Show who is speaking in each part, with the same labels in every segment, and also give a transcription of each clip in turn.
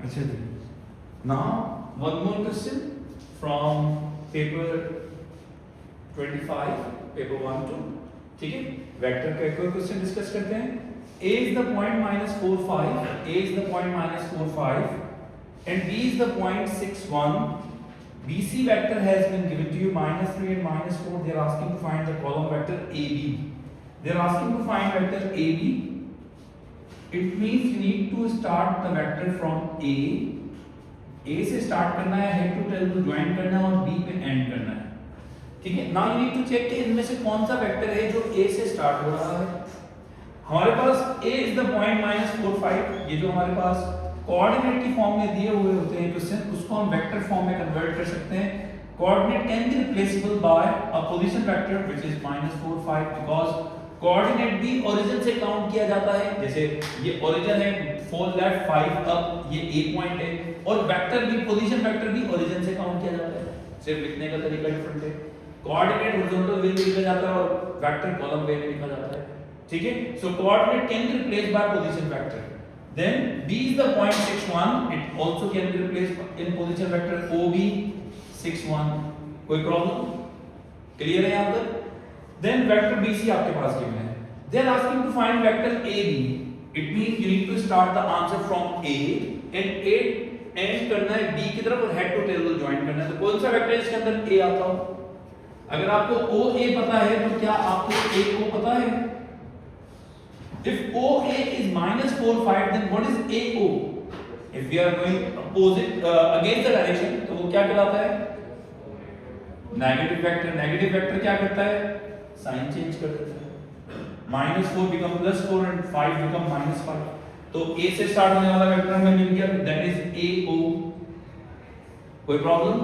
Speaker 1: अच्छा जी. Now one more question from paper 25, paper 1 2. ठीक है, वेक्टर का एक और क्वेश्चन डिस्कस करते हैं. A is the point minus 4 5, A is the point minus 4 5, and B is the point 6 1. BC vector has been given to you minus 3 and minus 4. They are asking to find the column vector AB. They are asking to find vector AB. It means you need to start the vector from A. A से start करना है, head to tell को join करना है और B पे and करना है. ठीक है. Now you need to check कि इनमें से कौन सा वेक्टर है जो A से स्टार्ट हो रहा है. हमारे पास A is the point minus 4 5. ये जो हमारे पास कोऑर्डिनेट की फॉर्म में दिए हुए होते हैं क्वेश्चन, उसको हम वेक्टर फॉर्म में कन्वर्ट कर सकते हैं. Coordinate can be replaceable by a position vector which is minus 4 5 because coordinate भी ओरिजिन से काउंट किया जाता है. जैसे ये ओरिजिन है 4 लेफ्ट 5 अप, ये A पॉइंट है, और वेक्टर भी पोजीशन वेक्टर भी ओरिजिन से काउंट किया जाता है. सिर्फ लिखने का तरीका डिफरेंट है. कोऑर्डिनेट हॉरिजॉन्टल वे में लिखा जाता है और वेक्टर कॉलम वे में लिखा जाता है. ठीक है. So coordinate can be replaced by position vector. Then B is the point 6 1. It also can be replaced in position vector OB 6 1. कोई प्रॉब्लम? क्लियर है यहां तक? Then vector BC आपके पास given है. They are asking to find vector AB. It means you need to start the answer from A and A and करना है B की तरफ और हेड टू टेल को ज्वाइन करना है. तो कौन सा वेक्टर इसके अंदर A आता हो? अगर आपको OA पता है तो क्या आपको A को पता है? If OA is minus 4 5, then what is AO? If we are going opposite against the direction, तो वो क्या कहलाता है? Negative vector. नेगेटिव वेक्टर क्या करता है? साइन चेंज कर देता है. Minus 4 become plus 4 and 5 become minus 5. तो A से स्टार्ट होने वाला वेक्टर हमें मिल गया, दैट इज AO. कोई प्रॉब्लम?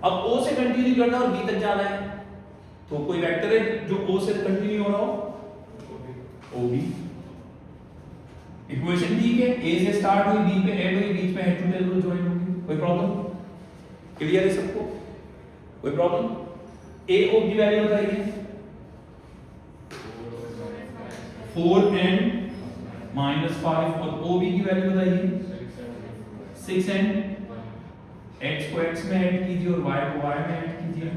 Speaker 1: अब O से कंटिन्यू करना और B तक जाना है. तो कोई वेक्टर है जो O से कंटिन्यू हो रहा हो? OB. इक्वेशन ठीक है. A से स्टार्ट हुई, B पे एंड हुई, बीच में हेड टू टेल को ज्वाइन होगी. कोई प्रॉब्लम? क्लियर है सबको? कोई प्रॉब्लम? AO की वैल्यू बताइए. 4 एंड माइनस 5 और OB की वैल्यू बताइए 6 एंड x को x में ऐड कीजिए और y को y में ऐड कीजिए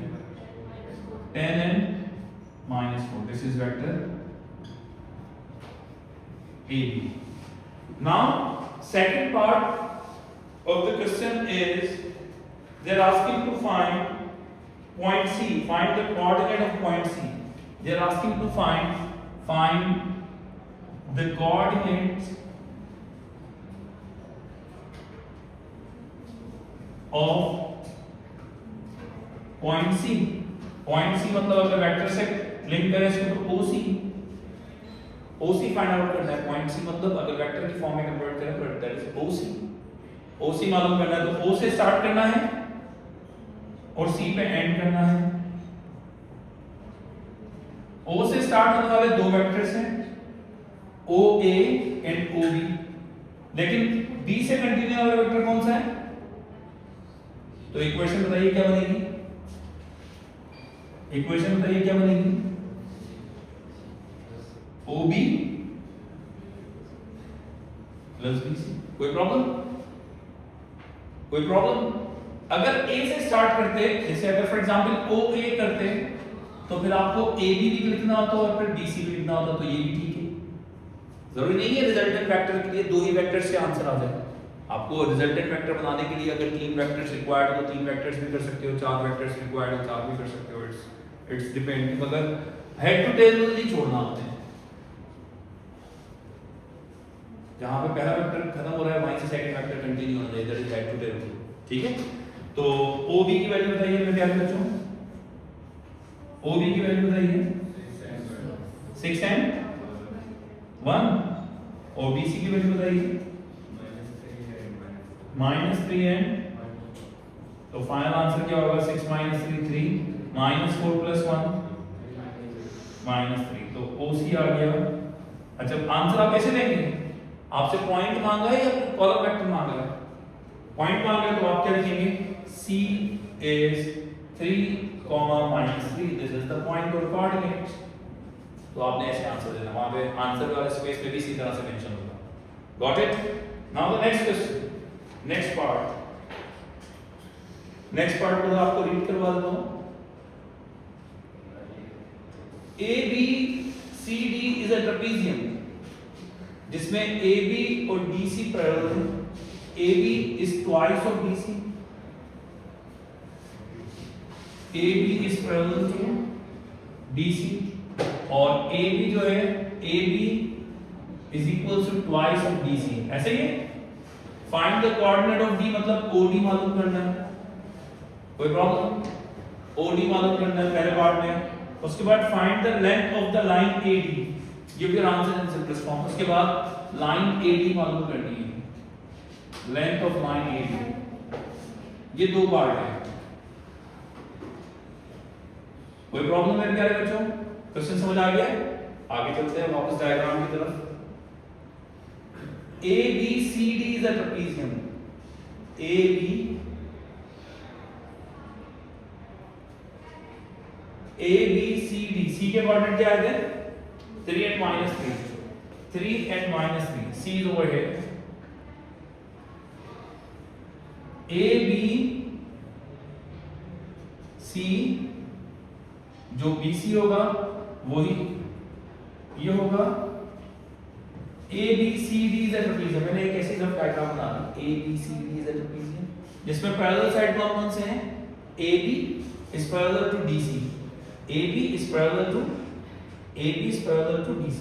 Speaker 1: 10 and minus 4. This is vector AB. Now second part of the question is they are asking to find point C. Find the coordinate of point C. They are asking to find the coordinates of point C. Point C मतलब अगर vector से link करें इसको तो OC find out करना है. Point C मतलब अगर वेक्टर की फॉर्म में कन्वर्ट करें तो दैट इज OC मालूम करना है. तो O से स्टार्ट करना है और C पे एंड करना है. O से स्टार्ट होने वाले दो वेक्टर्स हैं OA एंड OB. लेकिन B से कंटिन्यू वाला वेक्टर कौन सा है? तो इक्वेशन बताइए क्या बनेगी? इक्वेशन बताइए क्या बनेगी? OB plus BC. कोई प्रॉब्लम? कोई प्रॉब्लम? अगर A से स्टार्ट करते, जैसे अगर फॉर एग्जांपल OA करते तो फिर आपको AB भी लिखना होता और फिर BC भी लिखना होता. तो ये भी ठीक है. जरूरी नहीं है रिजल्टेंट वेक्टर के लिए दो ही वेक्टर से आंसर आ जाए. आपको रिजल्टेंट वेक्टर बनाने के लिए अगर 3 वेक्टर्स रिक्वायर्ड हो तो 3 वेक्टर्स भी कर सकते हो, 4 वेक्टर्स रिक्वायर्ड हो 4 भी कर सकते हो. It's depend. मगर हेड टू टेल नहीं छोड़ना आपने. जहां पे पहला वेक्टर खत्म हो रहा है वहीं से सेकंड वेक्टर कंटिन्यू होना चाहिए. That is head to tail. ठीक है. तो OB की वैल्यू बताइए मेरे प्यारे बच्चों. OB की वैल्यू बताइए 6 एंड 1 और BC की वैल्यू बताइए -3 एंड. तो फाइनल आंसर क्या होगा? 6 - 3 3 -4 + 1 -3. तो OC आ गया. अच्छा आंसर आप कैसे देंगे? आपसे पॉइंट मांगा है या कॉलम वेक्टर मांगा है? पॉइंट मांगा है तो आप क्या लिखेंगे? C is 3, -3. This is the point और कोऑर्डिनेट्स. तो आपने ऐसे आंसर देना. वहां पे आंसर वाले स्पेस पे भी इसी तरह से मेंशन होगा. Got it? Now the next question. Next part को आपको रीड करवा देता हूं। ABCD इज अ ट्रेपेजियम जिसमें AB और DC पैरेलल हैं। AB is twice of DC, AB is parallel to DC, और AB जो है AB is equal to twice of DC। ऐसे ही है। Find the coordinate of D मतलब OD मालूम करना है, कोई प्रॉब्लम? OD मालूम करना है पहले पार्ट में। उसके बाद find the length of the line AD, give your answer in simplest form. उसके बाद लाइन AD मालूम करनी है, लेंथ ऑफ लाइन AD। ये दो पार्ट है। कोई प्रॉब्लम है प्यारे बच्चों? क्वेश्चन समझ आ गया? आगे चलते हैं वापस डायग्राम की तरफ। ABCD is a trapezium. ABCD, C के कोऑर्डिनेट क्या आते हैं? 3 and -3. 3 and -3. C is over here. ABC जो BC होगा वही ये होगा। ABCD is a trapezium। मैंने एक ऐसी रफ डायग्राम बना दी। ABCD is a trapezium जिसमें पैरेलल साइड कौन से हैं? AB is parallel to DC, AB is parallel to DC।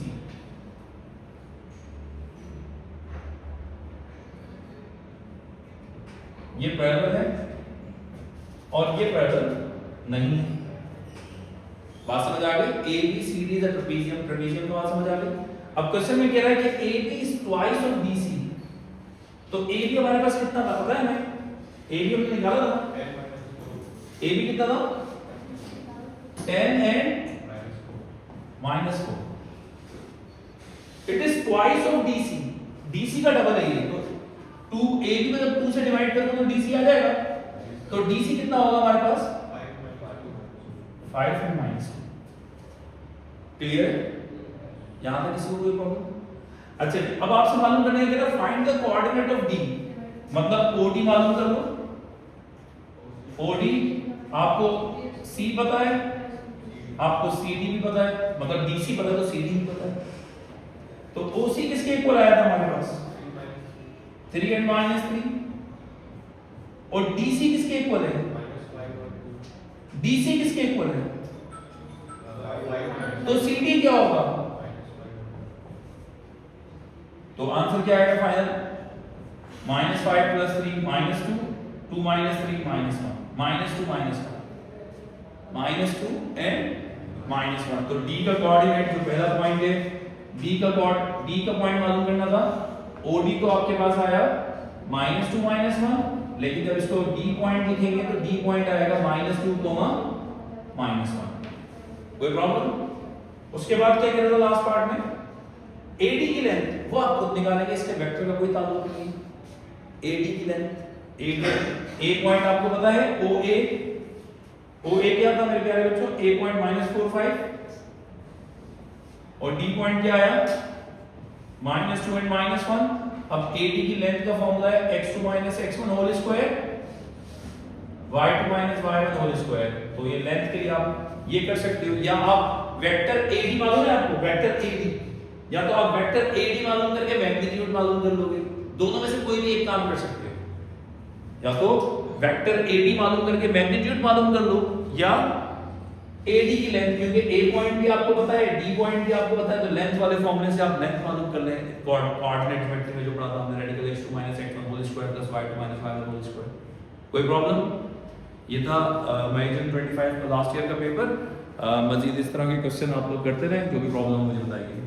Speaker 1: ये पैरेलल है और ये पैरेलल नहीं है। बात समझ आ गई? ABCD is a trapezium, trapezium तो बात समझ आ गई। अब क्वेश्चन में कह रहा है कि AB is twice of DC, तो AB हमारे पास कितना था पता है हमें? AB हमने निकाला था। AB कितना था? 10 and -4। It is twice of DC, DC का डबल है ये। तो 2 AB में जब 2 से डिवाइड करोगे तो DC आ जाएगा। तो DC कितना होगा हमारे पास? 5 and -2। क्लियर है? यहां तक किसी को कोई प्रॉब्लम? अच्छा, अब आपसे मालूम करना है कि find the coordinate of D, मतलब OD मालूम कर लो। OD आपको C पता है, आपको CD भी पता है, मतलब DC पता है तो CD भी पता है। तो OC किसके इक्वल आया था हमारे पास? 3 and -3। और DC किसके इक्वल है? DC किसके इक्वल है? तो CD क्या होगा? तो आंसर क्या आएगा फाइनल? -5 + 3 -2, 2 - 3 -1, -2 and -1। तो D का कोऑर्डिनेट जो पहला पॉइंट है, D का पॉइंट मालूम करना था। OD तो आपके पास आया -2 -1, लेकिन जब इसको D पॉइंट लिखेंगे तो D पॉइंट आएगा -2, -1। कोई प्रॉब्लम? उसके बाद क्या करेगा लास्ट पार्ट में? AD की लेंथ वो आप खुद निकालेंगे, इसके वेक्टर का कोई ताल्लुक नहीं। AD की लेंथ, A पॉइंट आपको पता है OA क्या था मेरे प्यारे बच्चों? A पॉइंट -45 और D पॉइंट क्या आया? -2 and -1। अब AD की लेंथ का फॉर्मूला है x2 - x1 whole square, y2 - y1 whole square. तो ये लेंथ के लिए आप ये कर सकते हो, या आप वेक्टर AD मालूम है आपको? वेक्टर AD, या तो आप वेक्टर AD मालूम करके मैग्नीट्यूड मालूम कर लोगे। दोनों में से कोई भी एक काम कर सकते हो। या तो वेक्टर AD मालूम करके मैग्नीट्यूड मालूम कर लो, या AD की लेंथ, क्योंकि A पॉइंट भी आपको पता है, D पॉइंट भी आपको पता है, तो लेंथ वाले फॉर्मूले से आप लेंथ मालूम कर लें। कोऑर्डिनेट वेक्टर में जो पढ़ा था हमने, radical x2 - x1 whole square + y2 - y1 whole square. कोई प्रॉब्लम? ये था मई 25 का लास्ट ईयर का पेपर। मजीद इस तरह के क्वेश्चन आप लोग करते रहें, जो भी प्रॉब्लम हो मुझे बताइए।